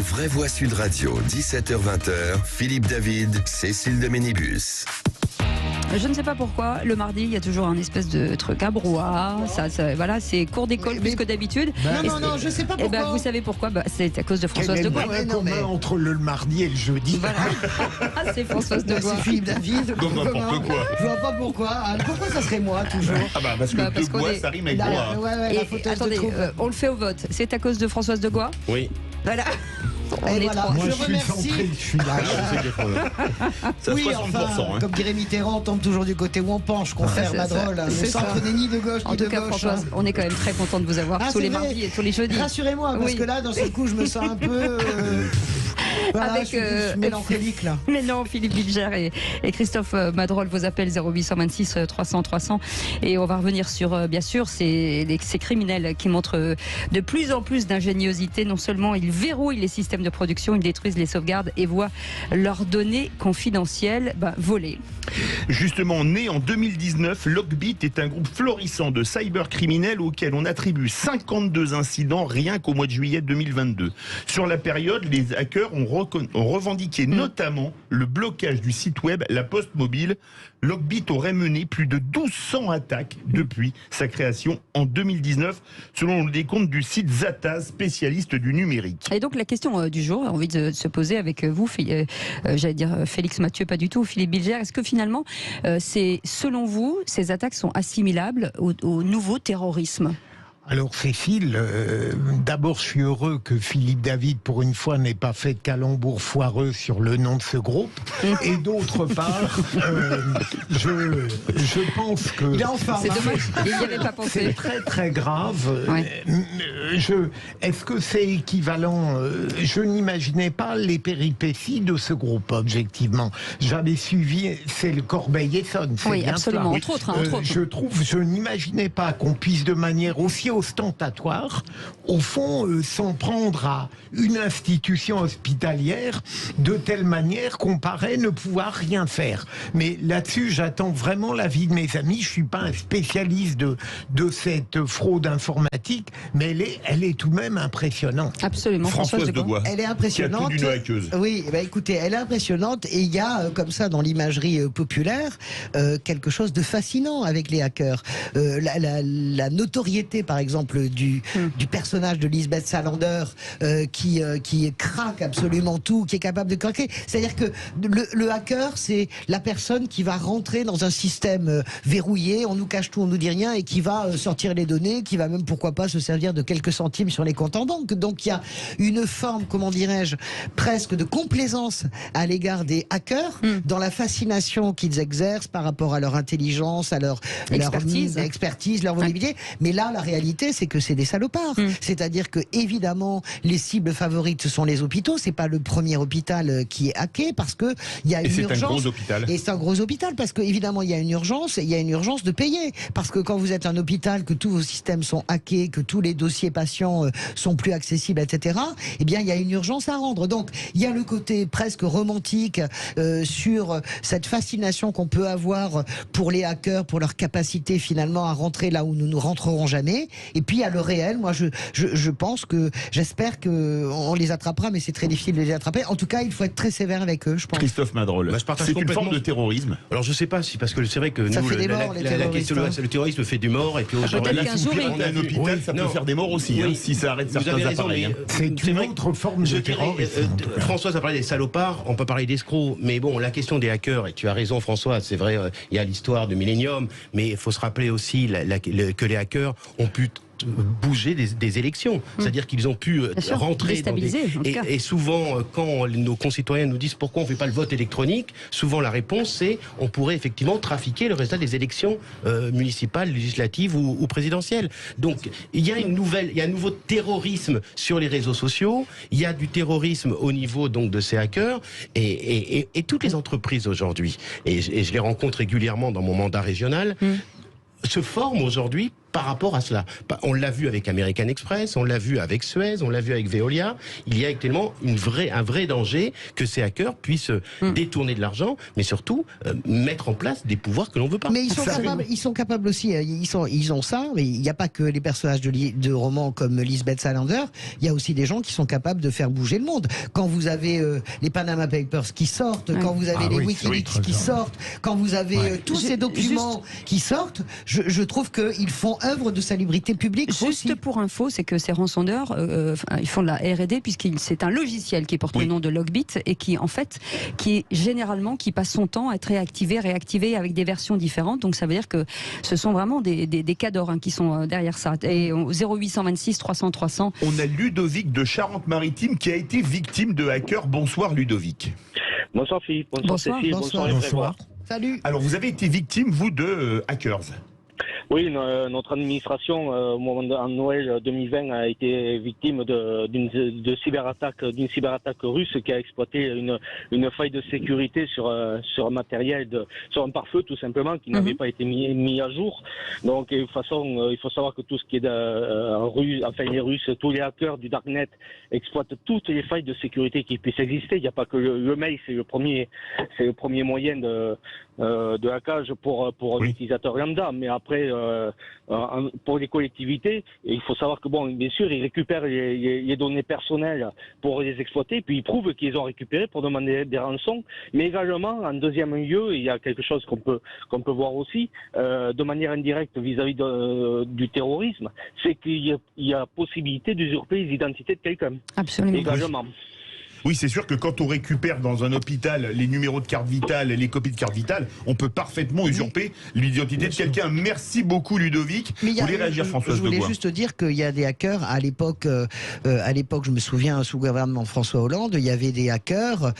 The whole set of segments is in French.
vraies voix Sud Radio, 17h-20h, Philippe David, Cécile de Ménibus. Je ne sais pas pourquoi, le mardi, il y a toujours un espèce de truc à brouhaha. Voilà, c'est cours d'école plus que d'habitude. Non, je sais pas pourquoi. Vous savez pourquoi? C'est à cause de Françoise de Gaulle. Entre le mardi et le jeudi. Voilà. C'est Françoise de Gaulle. C'est Philippe David. Comme n'importe quoi. Je vois pas pourquoi. Pourquoi ça serait moi, toujours? Parce que de bois, ça rime avec bois. Attendez, on le fait au vote. C'est à cause de Françoise de Gaulle? Oui. Voilà. Et voilà, moi, je remercie. Je suis là. Ça Oui, 60%. enfin, comme dirait Mitterrand, on tombe toujours du côté où on penche, confère Madrol. Le centre n'est ni de gauche en ni tout de cas, gauche. Françoise, on est quand même très content de vous avoir tous les mardis et tous les jeudis. Rassurez-moi, parce que là, dans ce coup, je me sens un peu... Voilà, je suis mélancolique là. Mais non, Philippe Bilger et Christophe Madrol vous appellent 0826 300 300 et on va revenir sur bien sûr ces criminels qui montrent de plus en plus d'ingéniosité. Non seulement ils verrouillent les systèmes de production, ils détruisent les sauvegardes et voient leurs données confidentielles volées. Justement, né en 2019, Lockbit est un groupe florissant de cybercriminels auquel on attribue 52 incidents rien qu'au mois de juillet 2022. Sur la période, les hackers ont revendiqué notamment le blocage du site web La Poste Mobile. Lockbit aurait mené plus de 1200 attaques depuis sa création en 2019, selon le décompte du site Zataz, spécialiste du numérique. Et donc la question du jour, j'ai envie de se poser avec vous, j'allais dire Félix Mathieu, pas du tout, Philippe Bilger, est-ce que finalement, selon vous, ces attaques sont assimilables au nouveau terrorisme ? Alors Cécile, d'abord je suis heureux que Philippe David pour une fois n'ait pas fait de calembour foireux sur le nom de ce groupe. Et d'autre part, je pense que... Il est en forme. C'est dommage, il n'y avait pas pensé. C'est très très grave. Ouais. Est-ce que c'est équivalent? Je n'imaginais pas les péripéties de ce groupe, objectivement. J'avais suivi, c'est le Corbeil-Essonnes. Oui, bien absolument, cela. entre autres. Je n'imaginais pas qu'on puisse de manière aussi ostentatoire, au fond, s'en prendre à une institution hospitalière de telle manière qu'on paraît ne pouvoir rien faire. Mais là-dessus, j'attends vraiment l'avis de mes amis. Je suis pas un spécialiste de cette fraude informatique, mais elle est tout de même impressionnante. Absolument. Françoise de Gaulle. Elle est impressionnante. Qui a tout d'une hackeuse. Oui, écoutez, elle est impressionnante et il y a comme ça dans l'imagerie populaire quelque chose de fascinant avec les hackers. La notoriété, par exemple, du personnage de Lisbeth Salander qui craque absolument tout, qui est capable de craquer. C'est-à-dire que le hacker, c'est la personne qui va rentrer dans un système verrouillé, on nous cache tout, on nous dit rien, et qui va sortir les données, qui va même, pourquoi pas, se servir de quelques centimes sur les comptes en banque. Donc il y a une forme, comment dirais-je, presque de complaisance à l'égard des hackers dans la fascination qu'ils exercent par rapport à leur intelligence, à leur expertise, leur volubilité. Mais là, la réalité, c'est que c'est des salopards. C'est-à-dire que, évidemment, les cibles favorites, ce sont les hôpitaux. C'est pas le premier hôpital qui est hacké parce que il y a une urgence. Et c'est un gros hôpital. Et c'est un gros hôpital parce que, évidemment, il y a une urgence. Il y a une urgence de payer. Parce que quand vous êtes un hôpital, que tous vos systèmes sont hackés, que tous les dossiers patients sont plus accessibles, etc., eh bien, il y a une urgence à rendre. Donc, il y a le côté presque romantique sur cette fascination qu'on peut avoir pour les hackers, pour leur capacité, finalement, à rentrer là où nous ne rentrerons jamais. Et puis, il y a le réel. Moi, je pense que, j'espère qu'on les attrapera, mais c'est très difficile de les attraper. En tout cas, il faut être très sévère avec eux, je pense. Christophe Madrol, c'est une forme de terrorisme. Alors je sais pas si, parce que c'est vrai que ça nous, fait des morts, la question, le terrorisme fait du mort, et puis peut-être qu'un jour, on a un hôpital, ça peut faire des morts aussi, si ça arrête certains appareils. C'est une autre forme de terrorisme. Françoise a parlé des salopards, on peut parler d'escrocs, mais bon, la question des hackers, et tu as raison Françoise, c'est vrai, il y a l'histoire du Millennium, mais il faut se rappeler aussi que les hackers ont pu bouger des élections. C'est-à-dire qu'ils ont pu rentrer dans et souvent, quand nos concitoyens nous disent pourquoi on ne fait pas le vote électronique, souvent la réponse c'est on pourrait effectivement trafiquer le résultat des élections municipales, législatives ou présidentielles. Donc il y a un nouveau terrorisme sur les réseaux sociaux, il y a du terrorisme au niveau donc de ces hackers et toutes les entreprises aujourd'hui, et je les rencontre régulièrement dans mon mandat régional, se forment aujourd'hui par rapport à cela. On l'a vu avec American Express, on l'a vu avec Suez, on l'a vu avec Veolia. Il y a actuellement un vrai danger que ces hackers puissent détourner de l'argent, mais surtout mettre en place des pouvoirs que l'on veut pas. Mais ils sont capables aussi, ils ont ça, mais il n'y a pas que les personnages de romans comme Lisbeth Salander, il y a aussi des gens qui sont capables de faire bouger le monde. Quand vous avez les Panama Papers qui sortent, quand vous avez les Wikileaks qui sortent, quand vous avez tous ces documents qui sortent, je trouve qu'ils font œuvre de salubrité publique. Juste aussi. pour info, c'est que ces rançonneurs, ils font de la R&D puisque c'est un logiciel qui porte le nom de Logbit et qui qui passe son temps à être réactivé avec des versions différentes. Donc ça veut dire que ce sont vraiment des cadors qui sont derrière ça. Et au 0826 300 300. On a Ludovic de Charente-Maritime qui a été victime de hackers. Bonsoir Ludovic. Bonsoir Philippe, bonsoir Cécile, bonsoir les Prévoirs. Salut. Alors vous avez été victime, vous, de hackers. Oui, notre administration, au moment de Noël 2020, a été victime d'une cyberattaque russe qui a exploité une faille de sécurité sur un matériel, sur un pare-feu tout simplement, qui n'avait pas été mis à jour. Donc, de toute façon, il faut savoir que tout ce qui est les Russes, tous les hackers du Darknet exploitent toutes les failles de sécurité qui puissent exister. Il n'y a pas que le mail, c'est le premier moyen de hackage pour l'utilisateur lambda, mais après pour les collectivités, il faut savoir que bien sûr ils récupèrent les données personnelles pour les exploiter, puis ils prouvent qu'ils ont récupéré pour demander des rançons, mais également en deuxième lieu, il y a quelque chose qu'on peut voir aussi de manière indirecte vis-à-vis du terrorisme, c'est qu'il y a possibilité d'usurper les identités de quelqu'un. Absolument. Également. Oui, c'est sûr que quand on récupère dans un hôpital les numéros de carte vitale, les copies de carte vitale, on peut parfaitement usurper l'identité de quelqu'un. Merci beaucoup Ludovic. Vous voulez réagir, Françoise Degois? Je voulais juste dire qu'il y a des hackers à l'époque, je me souviens, sous le gouvernement François Hollande, il y avait des hackers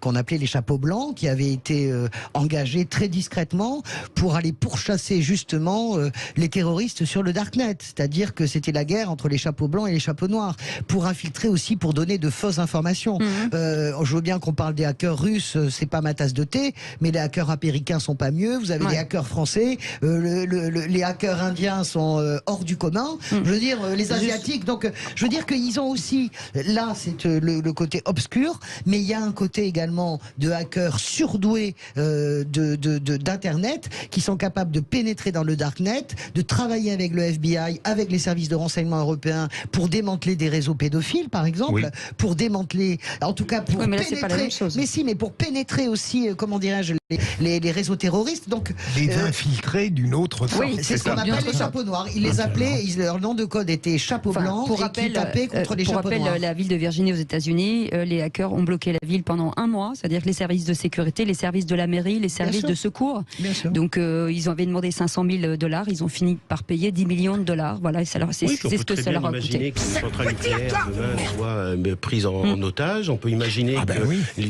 qu'on appelait les chapeaux blancs, qui avaient été engagés très discrètement pour aller pourchasser justement les terroristes sur le Darknet. C'est-à-dire que c'était la guerre entre les chapeaux blancs et les chapeaux noirs, pour infiltrer aussi, pour donner de fausses informations. Je veux bien qu'on parle des hackers russes, c'est pas ma tasse de thé, mais les hackers américains sont pas mieux. Vous avez les hackers français, les hackers indiens sont hors du commun. Je veux dire, les asiatiques. Donc, je veux dire qu'ils ont aussi, là, c'est le côté obscur, mais il y a un côté également de hackers surdoués d'internet qui sont capables de pénétrer dans le darknet, de travailler avec le FBI, avec les services de renseignement européens pour démanteler des réseaux pédophiles, par exemple, pour démanteler, en tout cas pour pénétrer. Mais si, mais pour pénétrer aussi, comment dirais-je, les réseaux terroristes. Donc les infiltrés d'une autre sorte. Oui, c'est ce qu'on appelle les chapeaux noirs. Ils les appelaient, leur nom de code était chapeau blanc, qui tapaient contre les chapeaux noirs. Pour rappel, la ville de Virginie aux États-Unis, les hackers ont bloqué la ville pendant 1 mois, c'est-à-dire que les services de sécurité, les services de la mairie, les services de secours. Donc ils avaient demandé $500 000, ils ont fini par payer $10 millions. Voilà, c'est ce que ça leur a coûté. Qu'une centrale nucléaire demain soit prise en otage. On peut imaginer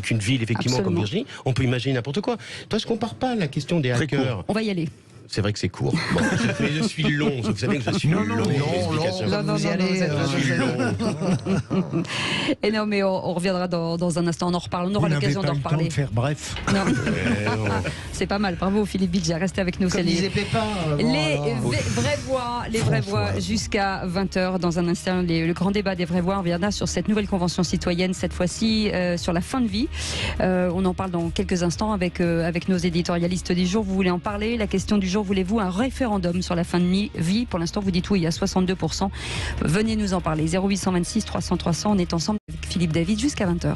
qu'une ville, effectivement, comme Virginie, on peut imaginer n'importe quoi. Toi, je compare pas la question des hackers. On va y aller. C'est vrai que c'est court. Bon, mais je suis long. Vous savez que je suis long. Et non, mais on reviendra dans un instant. On en reparle. On aura l'occasion d'en reparler. De faire bref. Non. C'est pas mal. Bravo, Philippe Bidja. Restez avec nous. Comme disait Pépin. Les vraies voix jusqu'à 20h. Dans un instant, le grand débat des vraies voix. On reviendra sur cette nouvelle convention citoyenne, cette fois-ci sur la fin de vie. On en parle dans quelques instants avec nos éditorialistes du jour. Vous voulez en parler? La question du jour, voulez-vous un référendum sur la fin de vie? Pour l'instant, vous dites oui, à 62%. Venez nous en parler. 0826 300 300. On est ensemble avec Philippe David jusqu'à 20h.